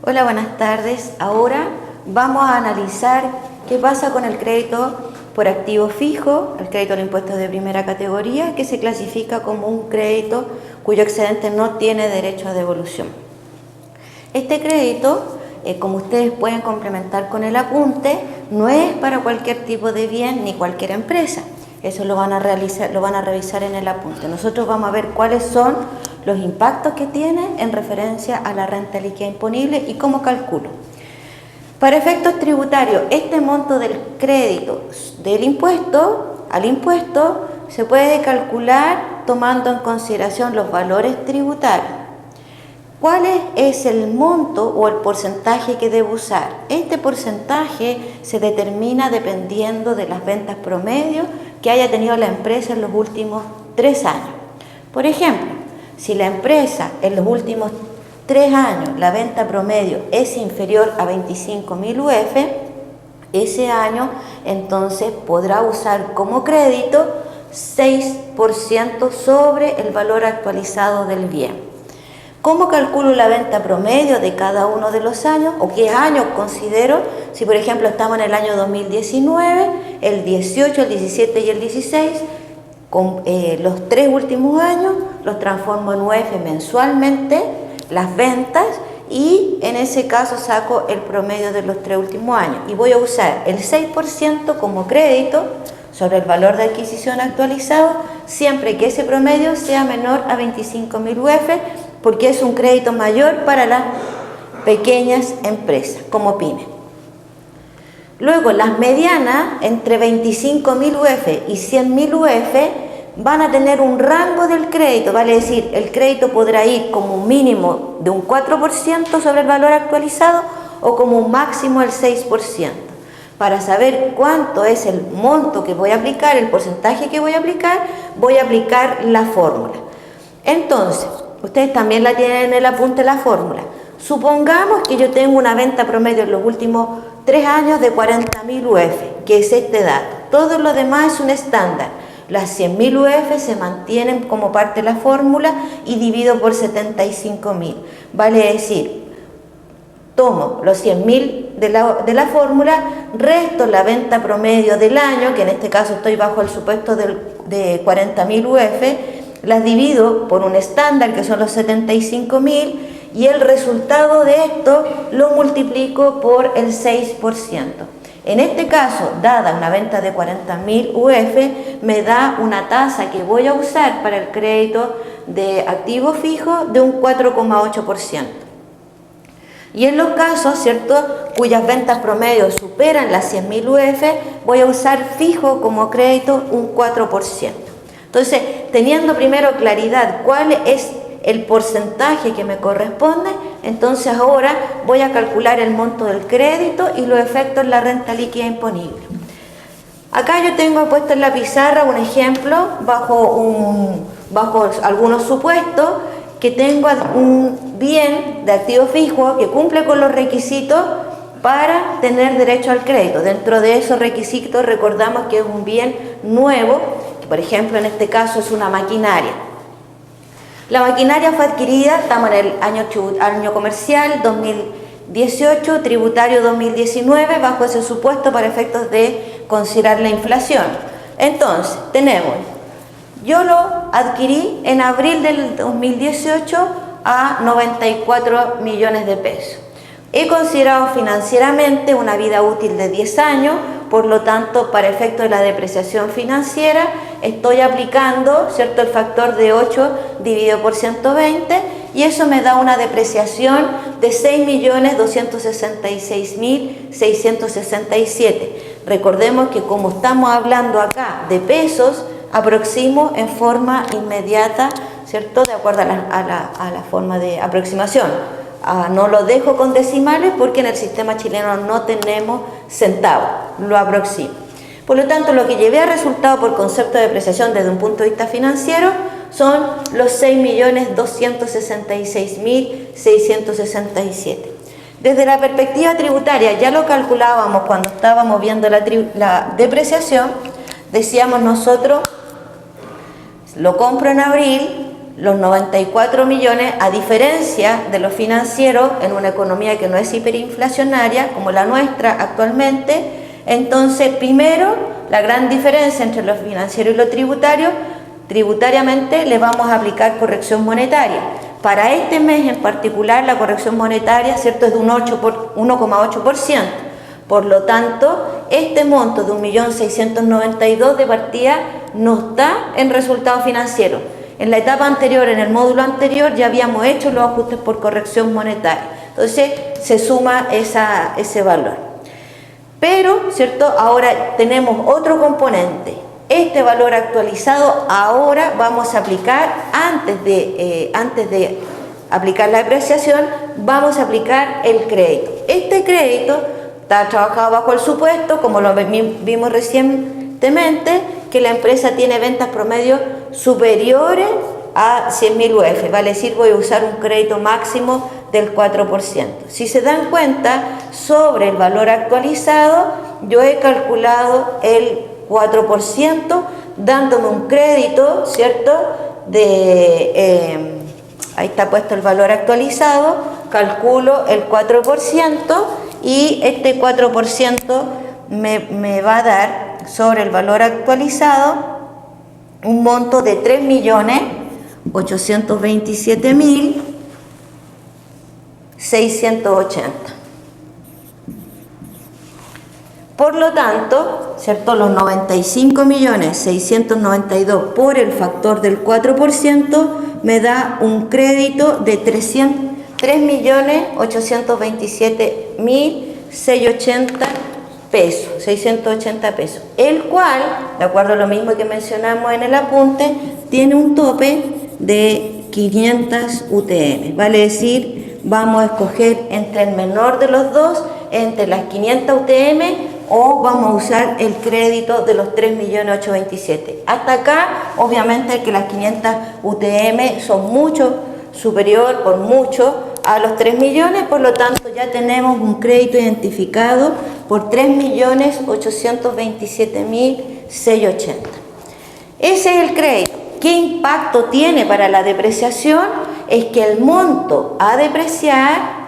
Hola, buenas tardes. Ahora vamos a analizar qué pasa con el crédito por activo fijo, el crédito al impuesto de primera categoría, que se clasifica como un crédito cuyo excedente no tiene derecho a devolución. Este crédito, como ustedes pueden complementar con el apunte, no es para cualquier tipo de bien ni cualquier empresa. Eso lo van a revisar en el apunte. Nosotros vamos a ver cuáles son los impactos que tiene en referencia a la renta líquida imponible y cómo calculo. Para efectos tributarios, este monto del crédito del impuesto al impuesto se puede calcular tomando en consideración los valores tributarios. ¿Cuál es el monto o el porcentaje que debo usar? Este porcentaje se determina dependiendo de las ventas promedio que haya tenido la empresa en los últimos 3 años. Por ejemplo, si la empresa en los últimos 3 años la venta promedio es inferior a 25.000 UF, ese año entonces podrá usar como crédito 6% sobre el valor actualizado del bien. ¿Cómo calculo la venta promedio de cada uno de los años? ¿O qué años considero? Si por ejemplo estamos en el año 2019, el 18, el 17 y el 16, con los 3 últimos años los transformo en UF mensualmente, las ventas, y en ese caso saco el promedio de los 3 últimos años. Y voy a usar el 6% como crédito sobre el valor de adquisición actualizado, siempre que ese promedio sea menor a 25.000 UF, porque es un crédito mayor para las pequeñas empresas, como pyme. Luego, las medianas, entre 25.000 UF y 100.000 UF, van a tener un rango del crédito, vale decir, el crédito podrá ir como un mínimo de un 4% sobre el valor actualizado o como un máximo del 6%. Para saber cuánto es el monto que voy a aplicar, el porcentaje que voy a aplicar la fórmula. Entonces, ustedes también la tienen en el apunte la fórmula. Supongamos que yo tengo una venta promedio en los últimos 3 años de 40.000 UF, que es este dato. Todo lo demás es un estándar. Las 100.000 UF se mantienen como parte de la fórmula y divido por 75.000. Vale decir, tomo los 100.000 de la fórmula, resto la venta promedio del año, que en este caso estoy bajo el supuesto de 40.000 UF, las divido por un estándar que son los 75.000 y el resultado de esto lo multiplico por el 6%. En este caso, dada una venta de 40.000 UF, me da una tasa que voy a usar para el crédito de activo fijo de un 4,8%. Y en los casos, ¿cierto?, cuyas ventas promedio superan las 100.000 UF, voy a usar fijo como crédito un 4%. Entonces, teniendo primero claridad cuál es el porcentaje que me corresponde, entonces ahora voy a calcular el monto del crédito y los efectos en la renta líquida imponible. Acá yo tengo puesto en la pizarra un ejemplo bajo algunos supuestos, que tengo un bien de activo fijo que cumple con los requisitos para tener derecho al crédito. Dentro de esos requisitos recordamos que es un bien nuevo, que por ejemplo en este caso es una maquinaria. La maquinaria fue adquirida, estamos en el año comercial 2018, tributario 2019, bajo ese supuesto para efectos de considerar la inflación. Entonces, tenemos, yo lo adquirí en abril del 2018 a 94 millones de pesos. He considerado financieramente una vida útil de 10 años, por lo tanto, para efectos de la depreciación financiera, estoy aplicando, ¿cierto?, el factor de 8 dividido por 120, y eso me da una depreciación de 6.266.667. Recordemos que como estamos hablando acá de pesos, aproximo en forma inmediata, ¿cierto?, de acuerdo a la forma de aproximación. No lo dejo con decimales porque en el sistema chileno no tenemos centavos, lo aproximo. Por lo tanto, lo que llevé a resultado por concepto de depreciación desde un punto de vista financiero son los 6.266.667. Desde la perspectiva tributaria, ya lo calculábamos cuando estábamos viendo la depreciación, decíamos nosotros, lo compro en abril, los 94 millones, a diferencia de los financieros, en una economía que no es hiperinflacionaria, como la nuestra actualmente. Entonces, primero, la gran diferencia entre lo financiero y lo tributario, tributariamente le vamos a aplicar corrección monetaria. Para este mes en particular, la corrección monetaria, ¿cierto?, es de un 1,8%. Por lo tanto, este monto de 1.692.000 de partida no está en resultado financiero. En la etapa anterior, en el módulo anterior, ya habíamos hecho los ajustes por corrección monetaria. Entonces, se suma ese valor. Pero, ¿cierto?, ahora tenemos otro componente. Este valor actualizado ahora vamos a aplicar, antes de aplicar la depreciación, vamos a aplicar el crédito. Este crédito está trabajado bajo el supuesto, como lo vimos recientemente, que la empresa tiene ventas promedio superiores a 100.000 UF, vale decir, voy a usar un crédito máximo del 4%. Si se dan cuenta, sobre el valor actualizado, yo he calculado el 4%, dándome un crédito, ¿cierto?, ahí está puesto el valor actualizado, calculo el 4% y este 4% me va a dar, sobre el valor actualizado, un monto de 3.827.680. Por lo tanto, ¿cierto?, los 95.692.000 por el factor del 4% me da un crédito de 3.827.680 pesos, 680 pesos, el cual, de acuerdo a lo mismo que mencionamos en el apunte, tiene un tope de 500 UTM, vale decir, vamos a escoger entre el menor de los dos, entre las 500 UTM, o vamos a usar el crédito de los 3.827.000. Hasta acá, obviamente que las 500 UTM son mucho superior, por mucho, a los 3 millones, por lo tanto ya tenemos un crédito identificado por 3.827.680. Ese es el crédito. ¿Qué impacto tiene para la depreciación? Es que el monto a depreciar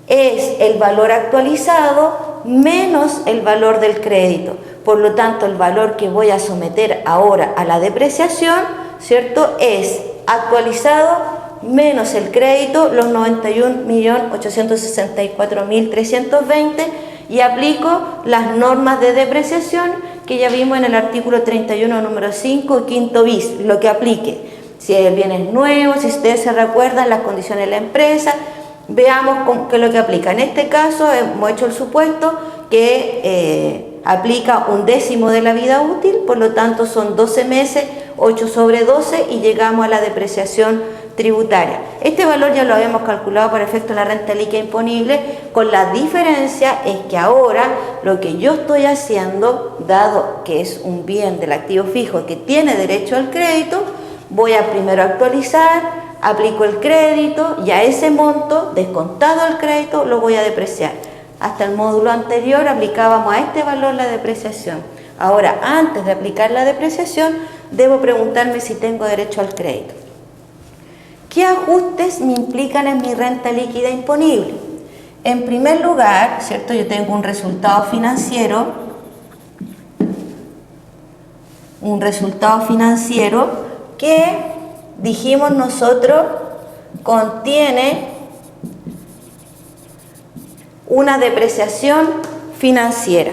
es el valor actualizado menos el valor del crédito. Por lo tanto, el valor que voy a someter ahora a la depreciación, ¿cierto?, es actualizado menos el crédito, los 91.864.320, y aplico las normas de depreciación que ya vimos en el artículo 31, número 5, quinto bis, lo que aplique. Si el bien es nuevo, si ustedes se recuerdan las condiciones de la empresa, veamos qué es lo que aplica. En este caso hemos hecho el supuesto que aplica un décimo de la vida útil, por lo tanto son 12 meses, 8 sobre 12, y llegamos a la depreciación tributaria. Este valor ya lo habíamos calculado para efecto de la renta líquida imponible, con la diferencia es que ahora lo que yo estoy haciendo, dado que es un bien del activo fijo que tiene derecho al crédito, voy a primero actualizar, aplico el crédito y a ese monto, descontado el crédito, lo voy a depreciar. Hasta el módulo anterior aplicábamos a este valor la depreciación. Ahora, antes de aplicar la depreciación, debo preguntarme si tengo derecho al crédito. ¿Qué ajustes me implican en mi renta líquida imponible? En primer lugar, ¿cierto?, yo tengo un resultado financiero que dijimos nosotros contiene una depreciación financiera.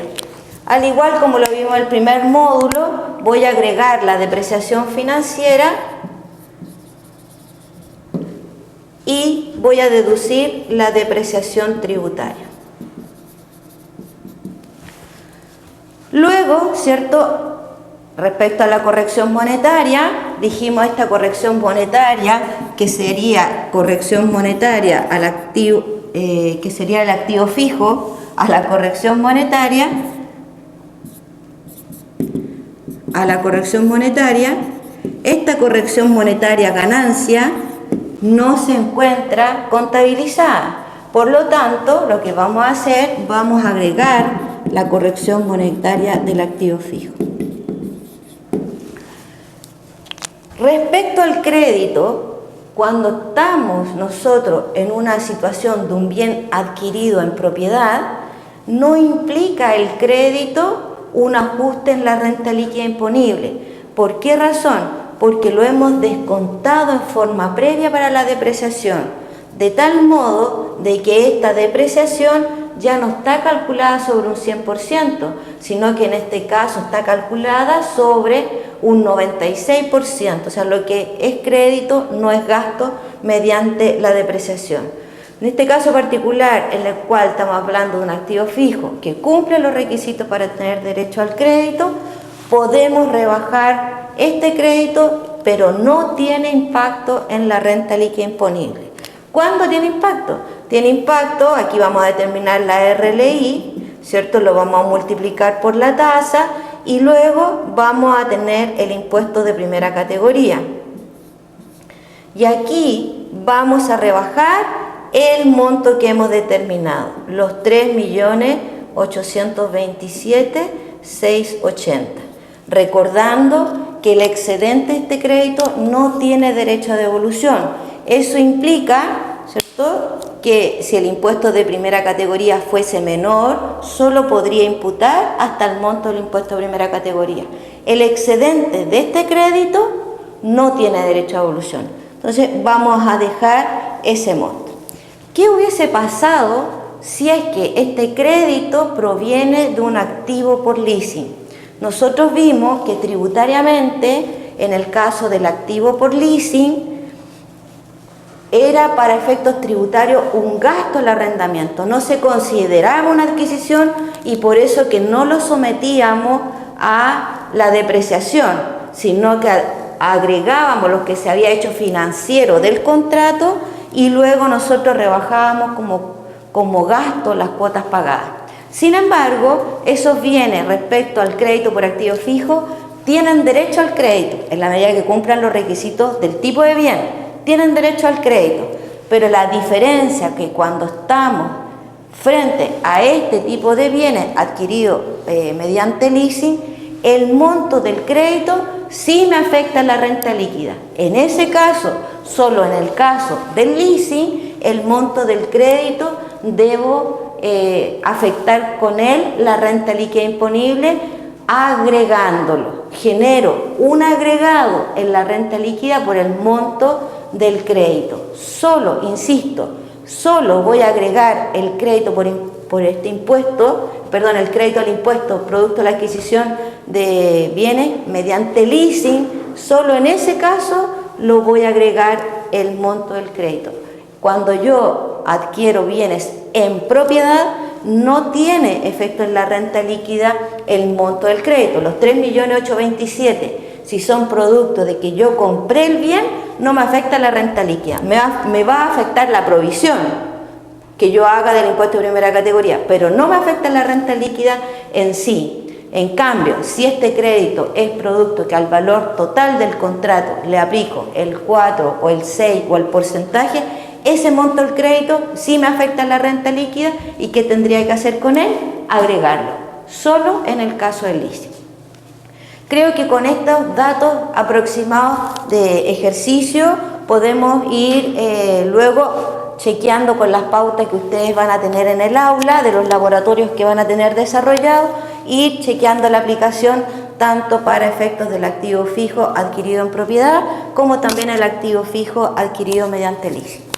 Al igual como lo vimos en el primer módulo, voy a agregar la depreciación financiera y voy a deducir la depreciación tributaria. Luego, ¿cierto?, respecto a la corrección monetaria, dijimos esta corrección monetaria, que sería corrección monetaria al activo, que sería el activo fijo, a la corrección monetaria, esta corrección monetaria ganancia no se encuentra contabilizada. Por lo tanto, lo que vamos a hacer, vamos a agregar la corrección monetaria del activo fijo. Respecto al crédito, cuando estamos nosotros en una situación de un bien adquirido en propiedad, no implica el crédito un ajuste en la renta líquida imponible. ¿Por qué razón? Porque lo hemos descontado en forma previa para la depreciación, de tal modo de que esta depreciación ya no está calculada sobre un 100%, sino que en este caso está calculada sobre un 96%, o sea, lo que es crédito no es gasto mediante la depreciación. En este caso particular, en el cual estamos hablando de un activo fijo que cumple los requisitos para tener derecho al crédito, podemos rebajar este crédito, pero no tiene impacto en la renta líquida imponible. ¿Cuándo tiene impacto? Tiene impacto, aquí vamos a determinar la RLI, ¿cierto? Lo vamos a multiplicar por la tasa y luego vamos a tener el impuesto de primera categoría. Y aquí vamos a rebajar el monto que hemos determinado, los 3.827.680. Recordando que el excedente de este crédito no tiene derecho a devolución. Eso implica, ¿cierto?, que si el impuesto de primera categoría fuese menor, solo podría imputar hasta el monto del impuesto de primera categoría. El excedente de este crédito no tiene derecho a devolución. Entonces vamos a dejar ese monto. ¿Qué hubiese pasado si es que este crédito proviene de un activo por leasing? Nosotros vimos que tributariamente, en el caso del activo por leasing, era para efectos tributarios un gasto el arrendamiento, no se consideraba una adquisición y por eso que no lo sometíamos a la depreciación, sino que agregábamos lo que se había hecho financiero del contrato y luego nosotros rebajábamos como gasto las cuotas pagadas. Sin embargo, esos bienes respecto al crédito por activo fijo tienen derecho al crédito en la medida que cumplan los requisitos del tipo de bien. Tienen derecho al crédito, pero la diferencia que cuando estamos frente a este tipo de bienes adquiridos mediante leasing, el monto del crédito sí me afecta la renta líquida. En ese caso, solo en el caso del leasing, el monto del crédito debo afectar con él la renta líquida imponible agregándolo. Genero un agregado en la renta líquida por el monto del crédito. Solo, insisto, solo voy a agregar el crédito por este impuesto, perdón, el crédito al impuesto producto de la adquisición de bienes mediante leasing, solo en ese caso lo voy a agregar el monto del crédito. Cuando yo adquiero bienes en propiedad, no tiene efecto en la renta líquida el monto del crédito. Los 3.827.000, si son producto de que yo compré el bien, no me afecta la renta líquida. Me va a afectar la provisión que yo haga del impuesto de primera categoría, pero no me afecta la renta líquida en sí. En cambio, si este crédito es producto que al valor total del contrato le aplico el 4 o el 6 o el porcentaje, ese monto del crédito sí me afecta la renta líquida y ¿qué tendría que hacer con él? Agregarlo, solo en el caso del leasing. Creo que con estos datos aproximados de ejercicio podemos ir luego chequeando con las pautas que ustedes van a tener en el aula, de los laboratorios que van a tener desarrollados, ir chequeando la aplicación tanto para efectos del activo fijo adquirido en propiedad como también el activo fijo adquirido mediante leasing.